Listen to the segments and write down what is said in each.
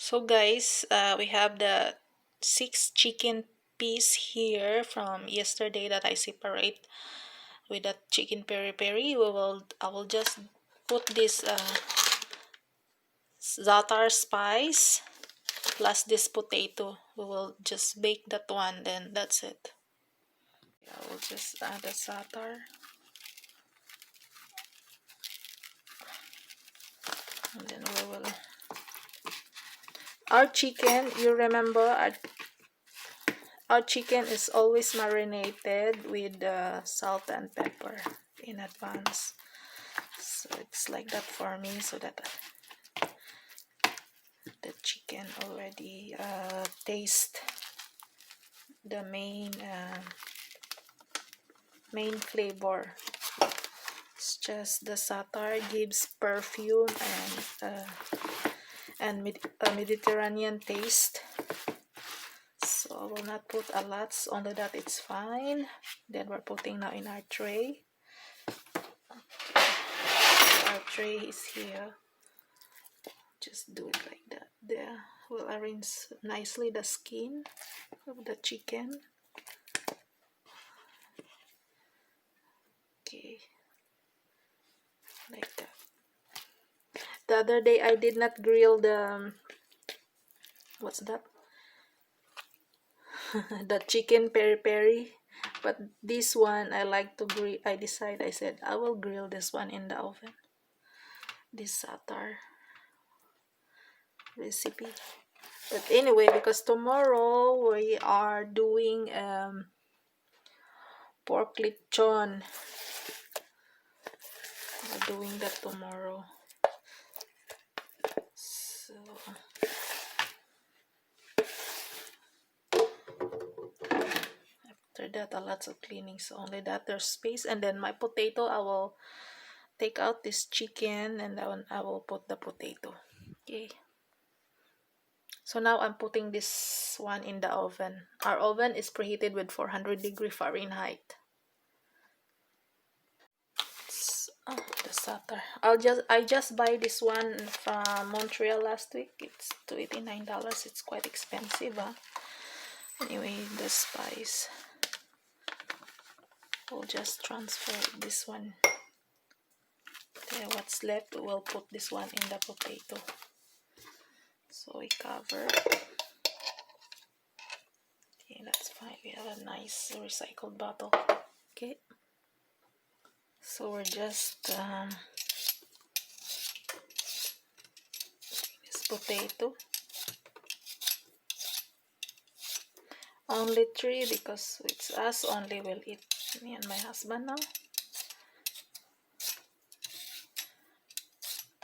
So guys, we have the 6 chicken piece here from yesterday that I separate with that chicken peri peri. I will just put this za'atar spice plus this potato. We will just bake that one, then that's it. I will just add the za'atar. And then we will... Our chicken, you remember, our chicken is always marinated with salt and pepper in advance. So it's like that for me, so that the chicken already taste the main flavor. It's just the za'atar gives perfume and Mediterranean taste. So I will not put a lot, only that it's fine. Then we're putting now in our tray. Our tray is here. Just do it like that. There, we'll arrange nicely the skin of the chicken. Okay, like that. The other day I did not grill the what's that? The chicken peri peri, but this one I like to grill. I said I will grill this one in the oven. This za'atar recipe. But anyway, because tomorrow we are doing pork lechon. We're doing that tomorrow. So after that, a lot of cleaning. So only that there's space, and then my potato, I will take out this chicken and then I will put the potato. Okay. So now I'm putting this one in the oven. Our oven is preheated with 400 Fahrenheit. Oh, the za'atar. I just buy this one from Montreal last week. It's $289. It's quite expensive, huh? Anyway, the spice. We'll just transfer this one. Okay, what's left, we'll put this one in the potato. So we cover. Okay, that's fine. We have a nice recycled bottle. Okay. So we're just this potato. Only 3 because it's us only will eat. Me and my husband now.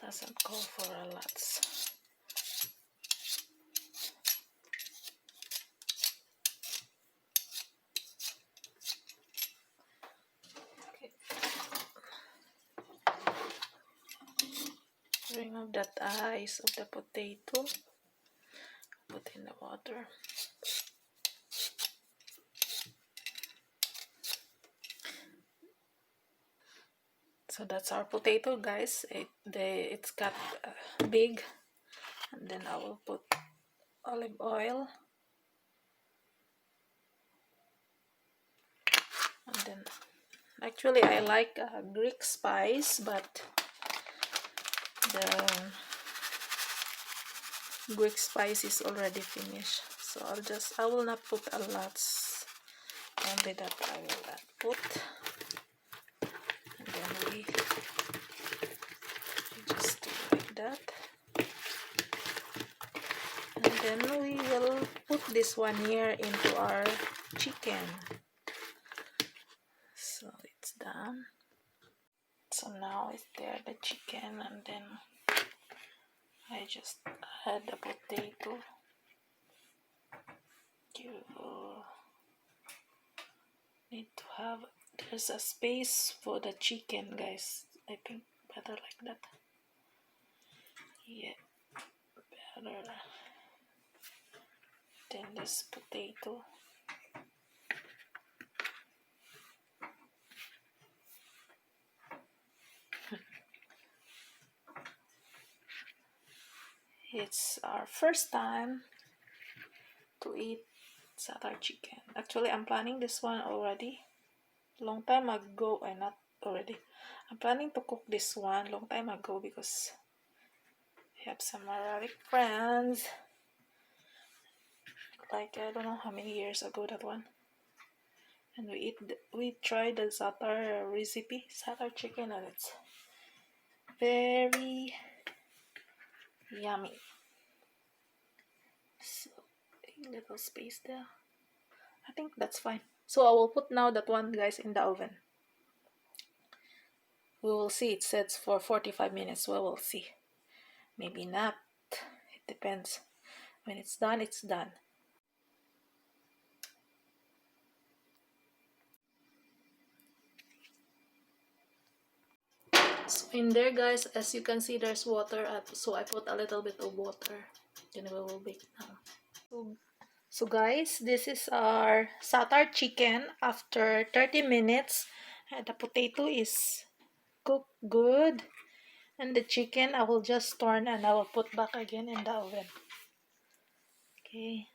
Doesn't call for a lot. Okay. Remove that eyes of the potato. Put in the water. So that's our potato, guys. It's got big, and then I will put olive oil, and then actually I like Greek spice, but the Greek spice is already finished, so I will not put a lot, only that I will put. And then we just do like that, and then we will put this one here into our chicken. So it's done. So now it's there, the chicken, and then I just add the potato. You need to have, there's a space for the chicken, guys. I think better like that. Yeah, better than this potato. It's our first time to eat za'atar chicken. Actually, I'm planning this one already long time ago. Not already. I'm planning to cook this one long time ago because I have some Arabic friends. Like, I don't know how many years ago that one. And we tried the za'atar recipe, za'atar chicken, and it's very yummy. So, a little space there. I think that's fine. So I will put now that one, guys, in the oven. We will see. It sets for 45 minutes. We will see. Maybe not. It depends. When it's done, it's done. So in there, guys, as you can see, there's water. So I put a little bit of water. Then we will bake now. So guys, this is our za'atar chicken after 30 minutes. The potato is cooked good. And the chicken, I will just turn and I will put back again in the oven. Okay.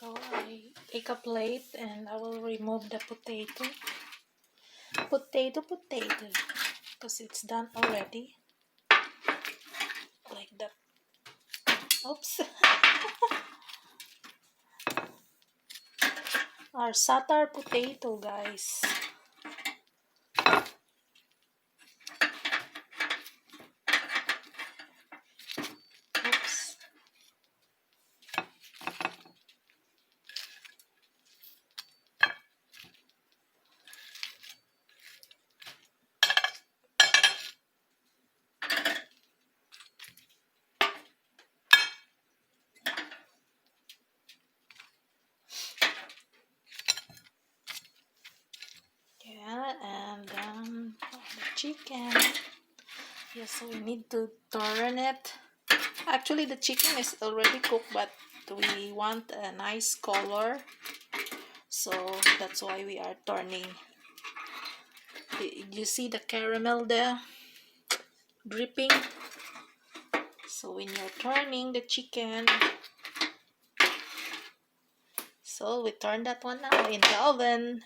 So I take a plate and I will remove the potato. Potato. Because it's done already. Like that. Oops. Our za'atar potato, guys. Oops. Yeah, and then the chicken. Yes, so we need to turn it. Actually, the chicken is already cooked, but we want a nice color. So that's why we are turning. You see the caramel there dripping? So when you're turning the chicken, so we turn that one now in the oven.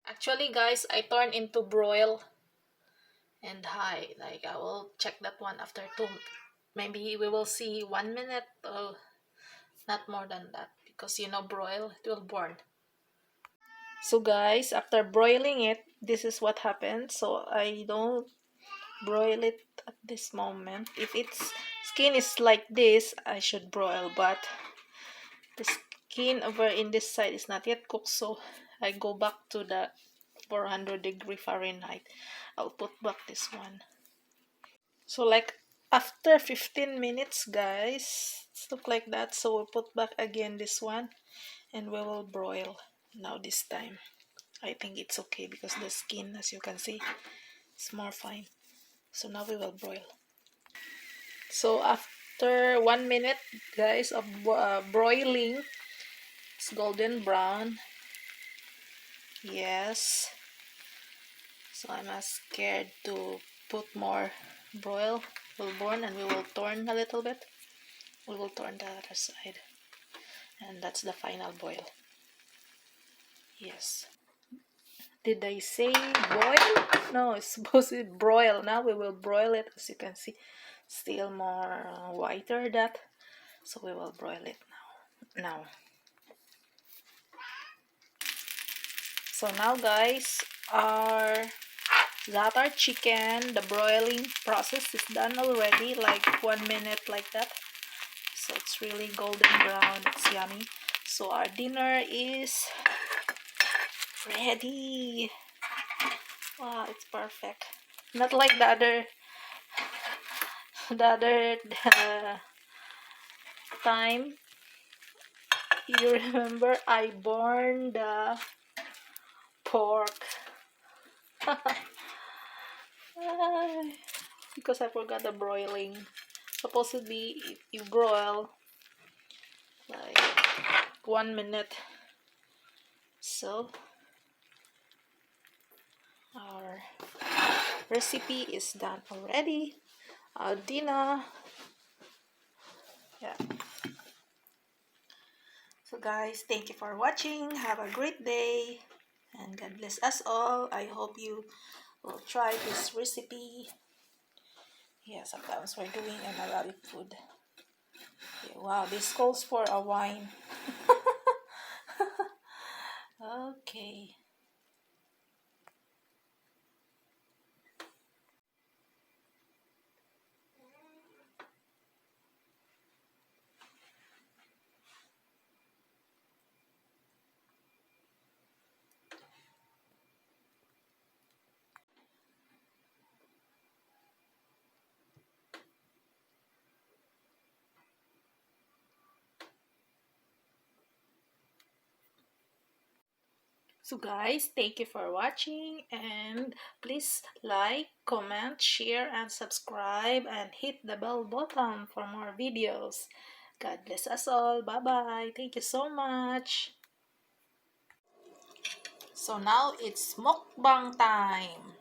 Actually, guys, I turn into broil and high. Like, I will check that one after maybe we will see 1 minute, not more than that, because broil, it will burn. So guys, after broiling it, this is what happens. So I don't broil it at this moment. If its skin is like this, I should broil, but the skin over in this side is not yet cooked, so I go back to the 400 Fahrenheit. I'll put back this one. So like after 15 minutes, guys, it's look like that. So we'll put back again this one and we will broil now this time. I think it's okay because the skin, as you can see, is more fine. So now we will broil. So after 1 minute, guys, of broiling, it's golden brown. Yes. So I'm not scared to put more broil. Will burn and we will turn a little bit. We will turn the other side. And that's the final boil. Yes. Did I say boil? No, it's supposed to be broil. Now we will broil it. As you can see, still more whiter that. So we will broil it now. So now, guys, our za'atar chicken, the broiling process is done already, like 1 minute like that. So it's really golden brown. It's yummy. So our dinner is ready. Wow, it's perfect. Not like the other time. You remember I burned the pork because I forgot the broiling. Supposedly, if you broil like 1 minute. So our recipe is done already. Our dinner Yeah. So guys, thank you for watching. Have a great day. And God bless us all. I hope you will try this recipe. Yeah, sometimes we're doing an Arabic food. Yeah, wow, this calls for a wine. Okay. So guys, thank you for watching, and please like, comment, share, and subscribe, and hit the bell button for more videos. God bless us all. Bye bye. Thank you so much. So now it's mukbang time.